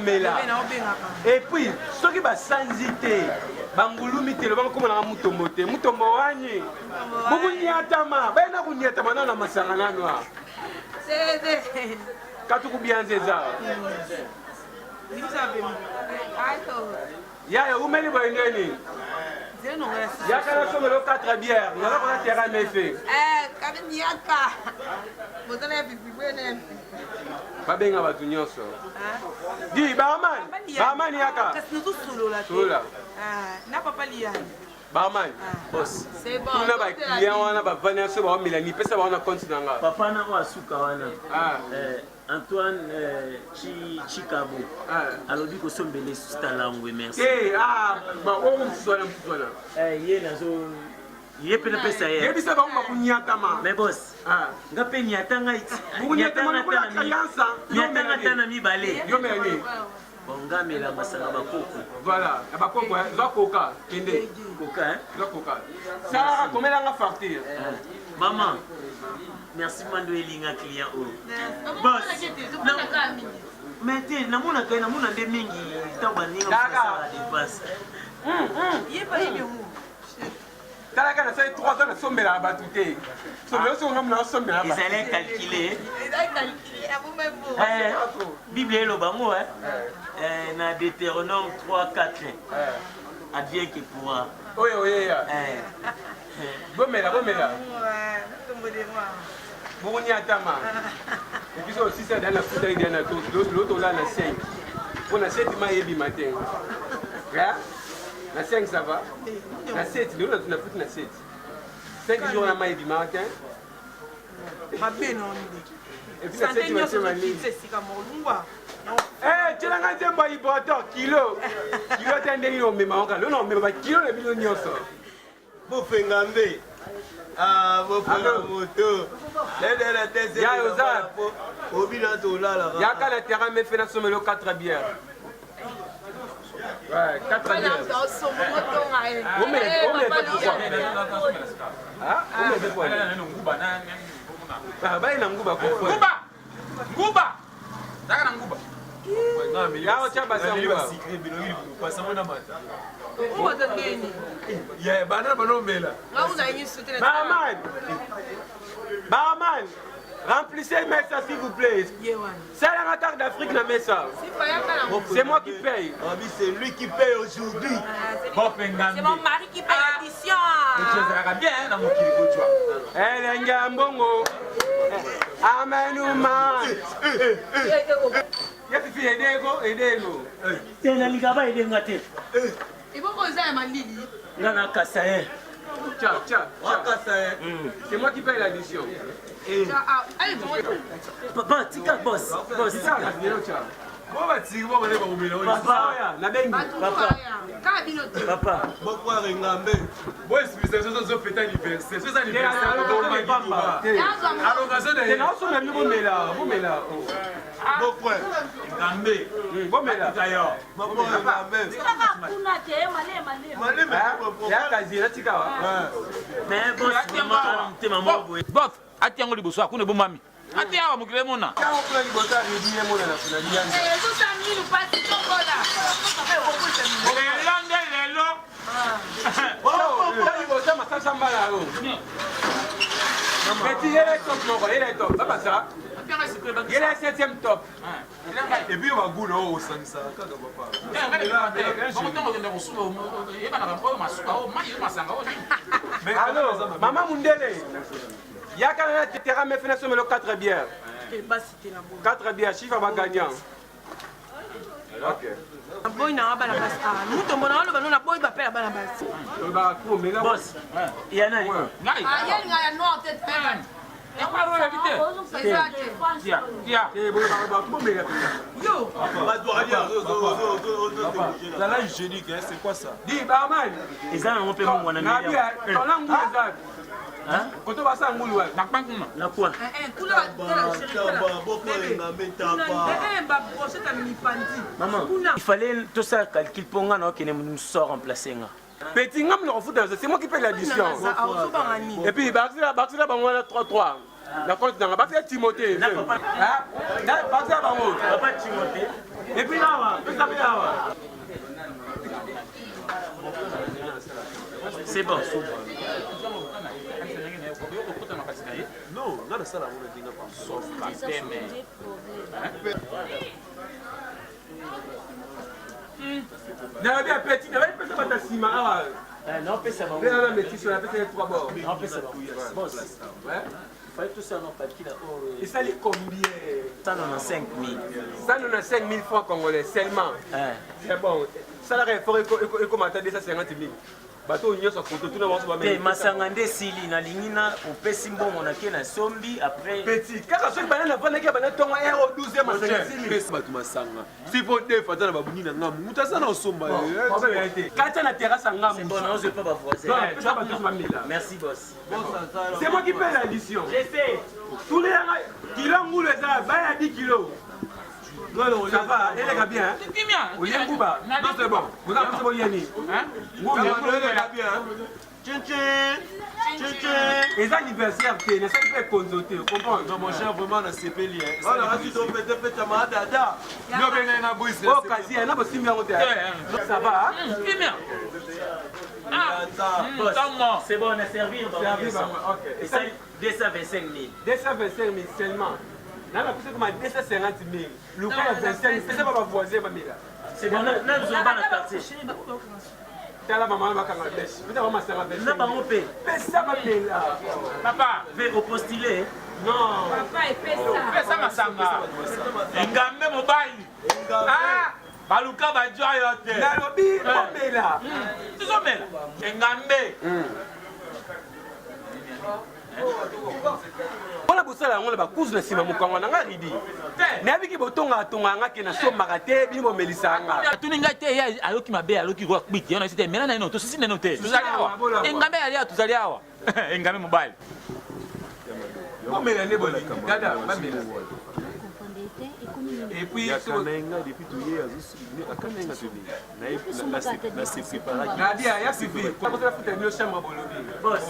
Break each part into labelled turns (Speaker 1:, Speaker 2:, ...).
Speaker 1: bomela. Et puis, ceux qui va sanzité, bangulumi te, le bango comme on a mutombote, mutombo wani. Beaucoup nyatama, ben na kunyatama na masanga na noa.
Speaker 2: C'est
Speaker 1: Katuku bien zeza. Ya umeli boyengeni. Ya kana somme le 4 bières, ya la kona terrain mefe.
Speaker 2: Kabiniaka. Botana pipi bwene.
Speaker 1: Babenga batu nyonso. Di barman, barman yaka.
Speaker 2: Kasi nous solo la.
Speaker 1: Solo.
Speaker 2: Na papa liya.
Speaker 1: Barman. Boss.
Speaker 2: C'est bon.
Speaker 1: Tuna ba client wana ba vania so ba milani pesa ba wana compte nanga.
Speaker 3: Papa na wa suka wana. Antoine Chikabo. Alobi ko sombele sutalangwe merci.
Speaker 1: Ba o msona.
Speaker 3: Ye nazo ye pena pesa ye.
Speaker 1: Ye bisa ba ma kunyata ma.
Speaker 3: Mais boss. Nga pe nyata nga iti.
Speaker 1: Kunyata ma na kayansa.
Speaker 3: Nyata nga tana mi bale.
Speaker 1: Yo meni.
Speaker 3: Bonga mela masanga bakoko.
Speaker 1: Voilà, bakoko za koka kende.
Speaker 3: Koka hein?
Speaker 1: Za koka. Ça komela nga facture.
Speaker 3: Maman. Merci mando elinga client o. Boss. Mais te namona kai namona nde mingi tamba ninga pesa dépasse.
Speaker 2: Yeba yebe mu.
Speaker 1: Tala kana sai 3 ans na sombela batute. Sombela so ngam na sombela.
Speaker 3: Ils allaient calculer.
Speaker 2: Ils allaient calculer à vous même.
Speaker 3: Bible est le bango hein. Na Deutéronome 3-4. Advient qui pourra.
Speaker 1: Oui. Bomela. Boni atama. Et puis aussi ça dans la foudre et dans la tour. L'autre là na 5. Pour na 7 ma yebi matin. Là, na 5 ça va. Na 7, nous on a fait na 7. 5 jours na ma yebi matin.
Speaker 2: Ma ben on
Speaker 1: et puis na 7 tu vas te manier.
Speaker 2: C'est si comme lungwa.
Speaker 1: Tu l'as gagné un bail boto kilo. Kilo tende yo me manga. Non mais ba kilo le bilo nyonso.
Speaker 4: Bo fengambe. Bo moto. La deuxième.
Speaker 1: Ya oza.
Speaker 4: Obina to là.
Speaker 1: Ya ka la terrain me fait na somme le 4 bières. Ouais, 4 bières. On met pourquoi? Ah, on met pourquoi? Ah, ba ina nguba ko. Nguba. Daka na nguba. Ya o chaba sa nguba. Yeah, banana banomela. Barman, remplissez Messa s'il vous plaît. C'est la carte d'Afrique na Messa. C'est moi qui paye.
Speaker 4: C'est lui qui paye aujourd'hui.
Speaker 2: C'est mon mari qui paye l'addition.
Speaker 1: Elle est un bongo. Amenuma. Yafifi edego.
Speaker 3: Tena ligaba edenga te.
Speaker 2: Il faut poser un malili.
Speaker 3: Ngana kasaye.
Speaker 1: Tiens. C'est moi qui paye l'addition.
Speaker 2: Allez,
Speaker 3: Papa, tika boss. Boss. Papa.
Speaker 4: Pourquoi Rengambe?
Speaker 1: Bon, c'est ça fête anniversaire. C'est anniversaire. C'est là où on a mis bon méla.
Speaker 4: Pourquoi
Speaker 1: Ngambé. Bon méla. D'ailleurs.
Speaker 4: Pourquoi Rengambe?
Speaker 1: Ya kazi la tika wa.
Speaker 3: Mais boss, maman boy.
Speaker 5: Boss, atiango liboso akune bo mami. Ati awa mukile mona.
Speaker 1: Quand on prend libota ridier mona na finali yango.
Speaker 2: tout ça mis nous pas tout là.
Speaker 5: Lelo.
Speaker 1: Oh, libota masasa mbala ro. Petit il est top moko, il est top. Papa ça. Il est 7e top.
Speaker 4: Et puis on va goûter au sansa kaka
Speaker 1: Mais alors, maman Mundele. Yaka na terrain me fait sur le 4 bières. 4 bières, chiffre va gagnant. OK.
Speaker 2: Boy na bana basi. Nous tombons dans le ballon na boy ba pela bana basi.
Speaker 1: Ba ko mais là
Speaker 3: Boss. Yana.
Speaker 2: Ah, yel nga noir tête pela.
Speaker 5: Ya kwa roho vite.
Speaker 2: C'est ça.
Speaker 5: Tia.
Speaker 1: Eh bon ba ko mais là.
Speaker 2: Yo.
Speaker 4: Ça là hygiénique, c'est quoi ça?
Speaker 1: Dis barman.
Speaker 3: Ezana on peut mon ami.
Speaker 1: Tona ngulu za.
Speaker 3: Hein?
Speaker 1: Koto basa ngulu wa.
Speaker 5: Na kwankuna.
Speaker 3: La quoi? Maman, il fallait tout ça calcul pour nga non qui nous sort remplacer nga.
Speaker 1: Petit ngam no foot c'est moi qui paye l'addition. Et puis Baxila bango 3-3. La compte dans Baxila Timothée.
Speaker 3: Na papa.
Speaker 1: Hein? Na Baxila bango.
Speaker 3: Papa Timothée.
Speaker 1: Et puis là,
Speaker 3: C'est bon.
Speaker 4: Non, on a ça là, on a dit sauf
Speaker 1: n'a bien petit, n'a pas ta cima.
Speaker 3: Non, ça va.
Speaker 1: On a métis sur la petite 3 bords.
Speaker 3: Non, ça va. Bon, ouais. Il fallait tout ça dans le papier là.
Speaker 1: Et ça dit combien?
Speaker 3: 195 000.
Speaker 1: 195 000 francs congolais seulement. C'est bon. Ça là, il faut commenter 250 000. Bateau union sur photo tout le monde va
Speaker 3: mettre. Masangande sili na lingina au pesimbo monake na sombi après.
Speaker 1: Petit. Quand ça se passe na vendre que bana tonga euro 12e masanga sili.
Speaker 4: Pesa batu masanga. Si faut te fata na babuni na ngamu. Mutasa na osomba.
Speaker 1: Quand na terrasse ngamu.
Speaker 3: C'est bon, non, je peux pas voiser. Merci boss.
Speaker 1: C'est moi qui paie l'addition. J'essaie. Tous les kilos moule ça, baya 10 kilos. Non, ça va, elle est bien.
Speaker 5: C'est bien.
Speaker 1: Vous y êtes Bouba? Non, c'est bon. Vous avez besoin de Yanni. Vous êtes bien. Les anniversaires, c'est ne sont pas consultés. Vous comprenez?
Speaker 4: Non, mon cher, vraiment, on a CP lié.
Speaker 1: Voilà, si tu fais ta dada.
Speaker 4: Non, mais il y a un bruit.
Speaker 1: Oh, quasi, il y en a aussi bien. Ça va?
Speaker 5: C'est bien.
Speaker 3: C'est bon, on a servi.
Speaker 1: Ok.
Speaker 3: Et ça, 225 000.
Speaker 1: 225 000 seulement. Là, on a comme 250 000. Le cas est 25 000. C'est pas ma voisine, Mamila.
Speaker 3: C'est bon, nous avons pas la partie.
Speaker 1: C'est la maman qui va faire la bêche. Vous avez commencé à la bêche.
Speaker 3: Non, pas mon père.
Speaker 1: Mais ça, Mamila.
Speaker 3: Papa, vais au postulé.
Speaker 1: Non.
Speaker 2: Papa, il fait ça.
Speaker 5: Fais ça, Masanga. Engambe mobile. Ah, Baluka Badjoa yote.
Speaker 1: Nalobi, Mamila.
Speaker 5: Tu sommes là. Engambe.
Speaker 1: On a bossé là, on a bakouze na sima mukango na ngaribi. Na biki botonga tonga ngake na somba kate bimo melisanga.
Speaker 5: Tuninga te ya aloki mabe aloki kwa kwiti yana site mena na ino to sisi neno te. Tuzali awa. Engambe ya tuzali awa. Engambe mobile.
Speaker 1: Mamela ne boli. Dada, mamela. Et puis
Speaker 4: depuis tout hier,
Speaker 1: Nadia, il y a suivi. Comment ça fait le chambre bolobi? Boss.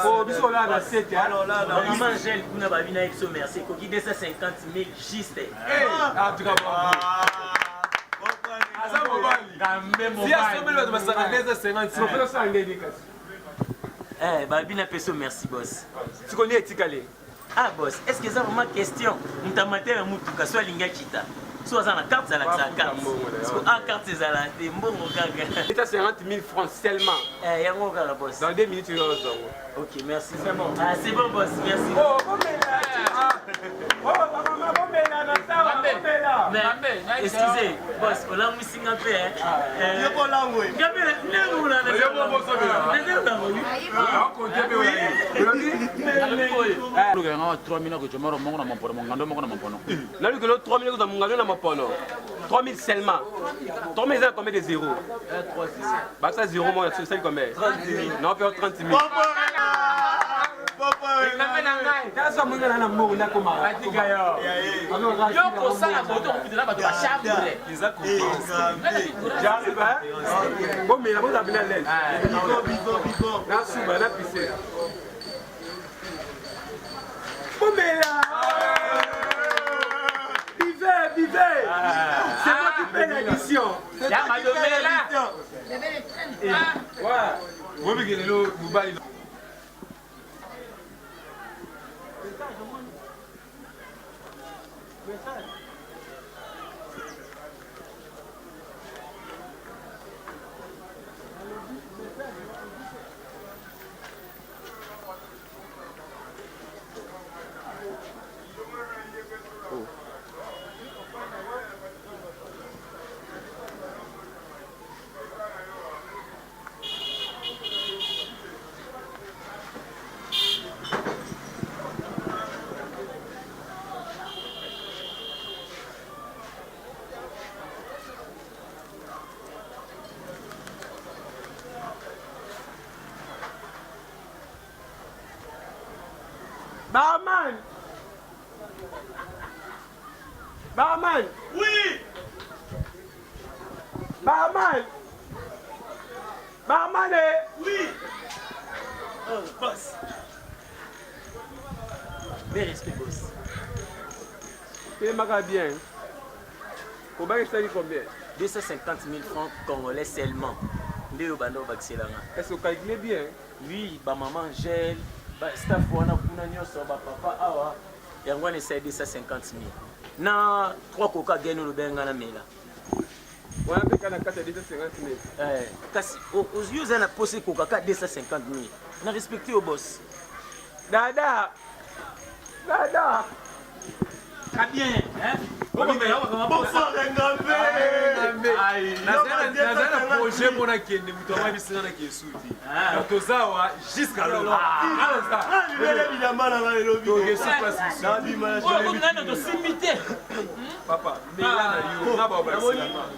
Speaker 1: Oh, biso là na 7
Speaker 3: alors là maman gel kuna ba bina exo merci ko ki 250 000 juste.
Speaker 1: Ah, tu comprends.
Speaker 5: Asa mobile. Engambe mobile.
Speaker 4: Si asombe le masanga 250 000.
Speaker 1: Faut ça ngeni kasi.
Speaker 3: Eh, ba bina peso merci boss.
Speaker 1: Tu connais Etikale?
Speaker 3: Ah boss, est-ce que ça vraiment question? Mutamate ya mutuka soit linga kita. Soit ça la carte ça la carte. Soit en carte c'est la mbongo kaka.
Speaker 1: C'est 50 000 francs seulement.
Speaker 3: Eh, yango kaka boss.
Speaker 1: Dans 2 minutes tu vas au
Speaker 3: OK, merci. C'est bon. Ah, c'est bon boss, merci.
Speaker 1: Oh, maman,
Speaker 3: mais excusez, boss, on a missing un peu hein.
Speaker 1: Yoko langue.
Speaker 3: Gabe, nengo la.
Speaker 1: Yoko bosso bela.
Speaker 3: Nengo la mo.
Speaker 1: Ah, on compte bien.
Speaker 5: Luka nga 3 000 ko chomoro mongo na mapono ngando mongo na mapono.
Speaker 1: Là lui que l'autre 3 000 dans mon na mapono. 3 000 seulement. 3 000 ça combien de zéros? 3 6. Bah ça zéro moi c'est ça combien? 30 000. Non, faire 30 000. Kaza mwinga na mbo na koma. Atika yo.
Speaker 5: Yo ko sala boto ko fitela bato ba chambre.
Speaker 1: J'arrive hein. Bon mais la bonne abina l'aise. Bigo. Na suba na pisse. Bon mais là. Vivez. C'est moi qui paie l'édition.
Speaker 5: Ya ma domela.
Speaker 1: Ouais. Moi mais le Dubaï. Barman.
Speaker 3: Oui.
Speaker 1: Barman.
Speaker 3: Oui. Oh, boss. Bien respect, boss.
Speaker 1: Fais-moi bien. Comment ça dit combien?
Speaker 3: 250 000 francs congolais seulement. Léo Bando Baxelanga.
Speaker 1: Est-ce que vous calculez bien?
Speaker 3: Oui, ma maman gèle, staff wana kuna nyoso ba papa awa. Yango essaie 250 000. Na 3 coca gagné le benga na mela.
Speaker 1: Wana pe kana 4 250 000.
Speaker 3: Kasi aux yeux na posé coca 250 000. Na respecté au boss.
Speaker 1: Dada. Dada.
Speaker 5: Très bien, hein?
Speaker 4: Bonsoir Ngambe. Nazana projet mona kende mutu wa bisina na kesuti. Na tozawa jusqu'à lelo. Papa, mais là na yo na ba ba.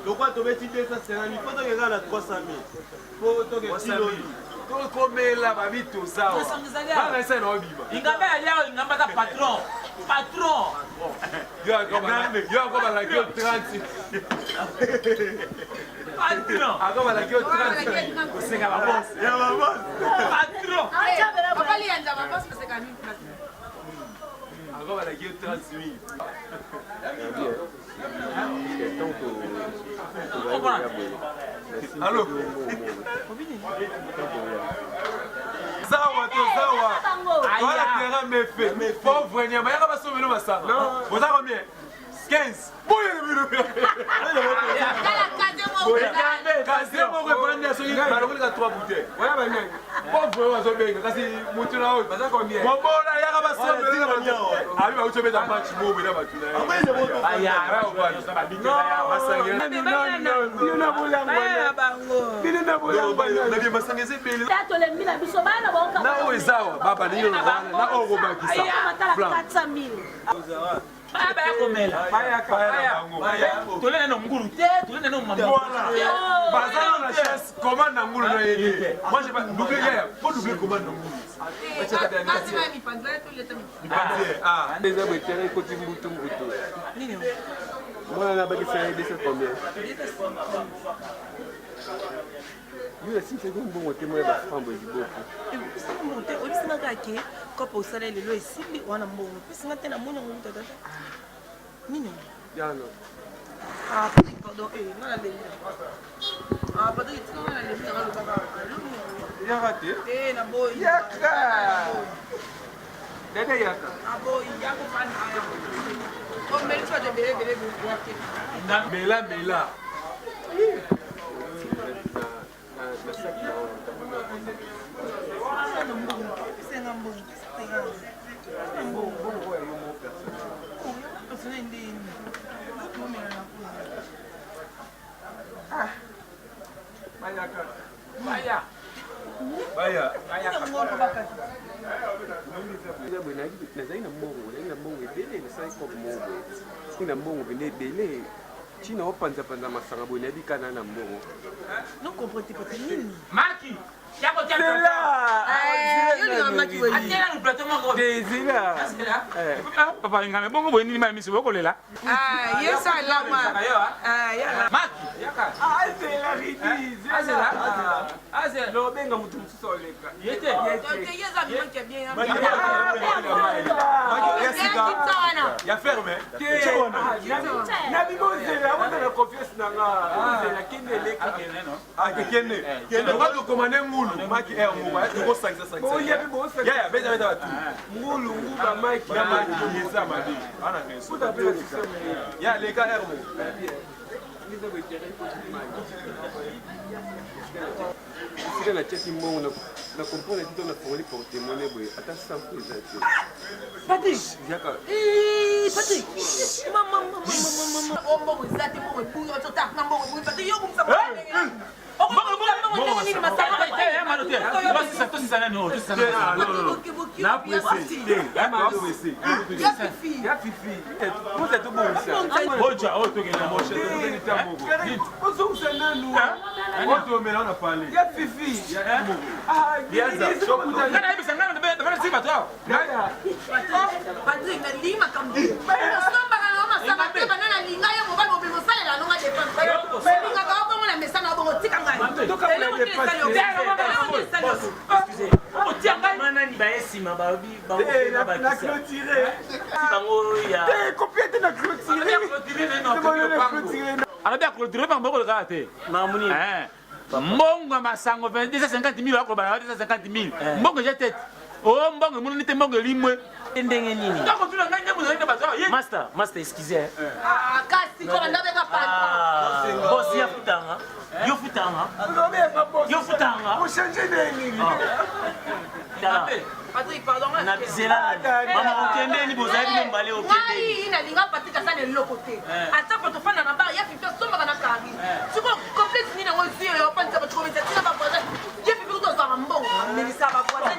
Speaker 6: Pourquoi tu veux tirer ça c'est un faut que gana 300 000. Faut que kilo.
Speaker 4: Tokomela babi tozawa. Bana isa na obiba.
Speaker 5: Ingamba ya ingamba ka patron. Patron.
Speaker 4: Yo encore la gueule 30.
Speaker 5: Patron.
Speaker 4: Encore la gueule 30.
Speaker 5: Osenga ba boss.
Speaker 4: Ya ba boss.
Speaker 5: Patron.
Speaker 2: Papa li anda ba boss parce que quand même.
Speaker 4: Encore la gueule 30 000. Allô? Zawa tozawa. Voilà terrain me fait. Pauvre nyama yaka basomelo masanga. Vous avez combien? 15. Kaze moko epanda soki balokoleka 3 bouteilles.
Speaker 1: Wana ba nani?
Speaker 4: Pauvre oyo azobenga kasi mutu na oyo.
Speaker 1: Baza combien?
Speaker 4: Mobola yaka basomelo na bango. Abi ba utobeta match mo bena batu na ye.
Speaker 5: Aya,
Speaker 1: Bino na bolango wana. Bino na bolango wana.
Speaker 4: Na bien masanga ezebele.
Speaker 7: tolembi na biso bana baoka
Speaker 4: Na oyo ezawa baba na yo na oyo kobakisa.
Speaker 7: matala 400 000
Speaker 5: baba ya komela. Tolene no ngulu te, tolene no maman.
Speaker 4: Voilà. Bazana na chasse commande na ngulu na yeye. Moi j'ai pas doublé hier. Faut doubler commande na ngulu.
Speaker 1: Ah, déjà vous êtes côté mbutu. Moi na baki ça de cette combien? Yo si c'est bon bon témoin ba frambo ziboku.
Speaker 2: Monte obisina kake kopa usala lelo esimbi wana mbongo. Pisina tena mwana ngo tata. Nini?
Speaker 1: Yano.
Speaker 2: Ah, pardon, non la demi. Ah, pardon, tu non la demi dans le baba.
Speaker 1: Ya raté.
Speaker 2: Na boy.
Speaker 1: Yaka. Dada yaka.
Speaker 2: Ah boy, yako fan. Oh, mais tu vas te bébé
Speaker 4: Mela.
Speaker 1: Na sac na
Speaker 2: c'est un bon.
Speaker 4: Baya.
Speaker 1: nazali na mbongo ebele nasali kope mbongo ina mbongo pene ebele ntina opanzapanza masanga boye nayebi kana na mbongo
Speaker 2: Non comprends pas nini?
Speaker 5: Maki. Yako tia. Atela no plateau moko.
Speaker 1: Désira.
Speaker 5: Ah, papa ngame bongo boye nini ma miso bokolela.
Speaker 2: Ah, yes I love ma. Ah, yeah.
Speaker 5: Maki. Yaka.
Speaker 1: Ah, c'est la ridise.
Speaker 5: Ah, c'est là. Ah, c'est
Speaker 1: No benga mutu mususu oleka.
Speaker 5: Yete.
Speaker 2: Yeza bien bien.
Speaker 4: Ya ferme.
Speaker 1: Na bimozela wana na confiance na nga. Nzela kende leka.
Speaker 4: Ah, kekene. Kende kwa tukomane ngulu. Maki muba. Tuko 500.
Speaker 1: Boye bibosa.
Speaker 4: Ya beza batu.
Speaker 1: Ngulu nguba mike
Speaker 4: Ya maki yeza madi. Ana kesu.
Speaker 1: Futa pela système.
Speaker 4: Ya leka ermo.
Speaker 1: Sika na cheki mbongo na comprendre tito na fongoli pour témoigner boye ata 100 fois ça.
Speaker 2: Patrick.
Speaker 1: Yaka.
Speaker 2: Patrick. Maman. Oh mbongo zati mbongo buyo tota na mbongo buyo Patrick yo kumsa mbongo.
Speaker 3: Excusez. Mana ni ba esima ba bi ba
Speaker 1: na clôturer.
Speaker 3: bango ya.
Speaker 1: Combien te na clôturer.
Speaker 5: Alors bien clôturer par mbongo le karaté.
Speaker 3: Mamuni.
Speaker 5: Mbongo masango 250 000 akoloba 250 000. Mbongo j'ai tête. Oh mbongo mununi te mbongo limwe.
Speaker 3: Ndenge nini?
Speaker 5: Ndako tuna nganya muzali na bazo.
Speaker 3: Master, excusez.
Speaker 2: kasi kona ndabeka panta.
Speaker 3: Boss ya futanga. Yo futanga. Yo futanga.
Speaker 1: Pour changer de ligne.
Speaker 2: Patrick, pardon.
Speaker 3: Na bizela. Mama okende ni bozali ni mbale okende.
Speaker 2: Ngai inalinga Patrick asana eloko te. Ata ko tofana na bar ya fifi somba kana kari. Siko complexe ni na wozi yo panza ba trouver tina ba voisin. Je fifi ko za mbongo. Melissa ba voisin.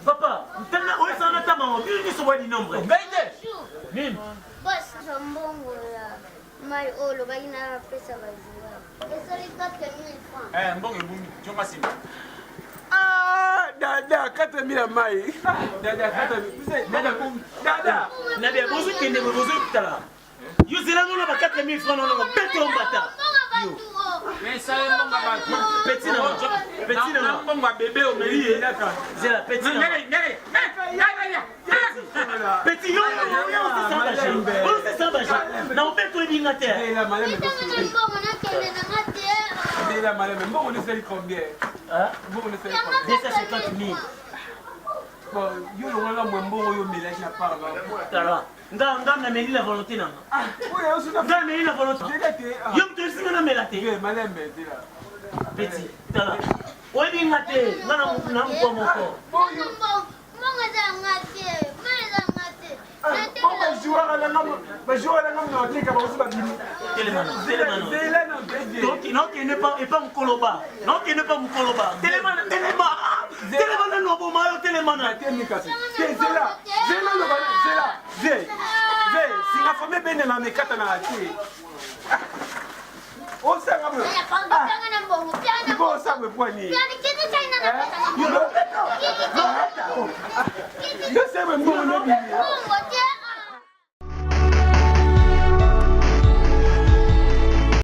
Speaker 3: Papa, tena wewe sana tama mobile ni soba ni nombre. Nini?
Speaker 8: Boss, mbongo ya mai olo baina pesa bazira. Esa ni 4000 francs.
Speaker 5: Mbongo ebumi, chonga simu.
Speaker 1: Dada, 4000 ya mai. Dada, 4000. Dada.
Speaker 3: Na bien, bozo kende bozo kutala. Yo zela ngona ba 4000 francs ngona beto mbata. Yo.
Speaker 5: Mais ça mbongo ba
Speaker 3: Petit na
Speaker 5: mbongo bébé au milieu d'accord.
Speaker 3: Zela petit na. Petit yo c'est ça baje. Na obeto ebinga te.
Speaker 1: La malade.
Speaker 8: Mbongo na kende na ngate.
Speaker 1: La malade, mbongo ne sait combien? Mbongo ne sait combien?
Speaker 3: 250 000.
Speaker 1: Bon, yo ngona mbongo yo mélange na part là.
Speaker 3: Tala. Nga na meli la volonté na.
Speaker 1: Oui, on se
Speaker 3: Nga meli la volonté. Yo mto singa na melate.
Speaker 1: Oui, malade là.
Speaker 3: Petit. Tala. Oyi ngate, ngana na mko moko.
Speaker 8: Mbongo za ngate. Mbongo za ngate.
Speaker 1: Ba joueur na ngam na tika ba usiba bini.
Speaker 3: Télémano.
Speaker 1: Zela na bébé.
Speaker 3: Donc non qui n'est pas mukoloba. Non qui n'est pas mukoloba. Télémano. Télémano no bo mayo télémano.
Speaker 1: Zela no ba zela. Ze singa fome bene na mekata na ati. O sanga mo.
Speaker 8: Ya panga panga na mbongo. Piana.
Speaker 1: Bo sanga pwani.
Speaker 8: Piana kiti china na pesa na.
Speaker 1: Yo se me mbongo no bini.
Speaker 8: Mbongo te.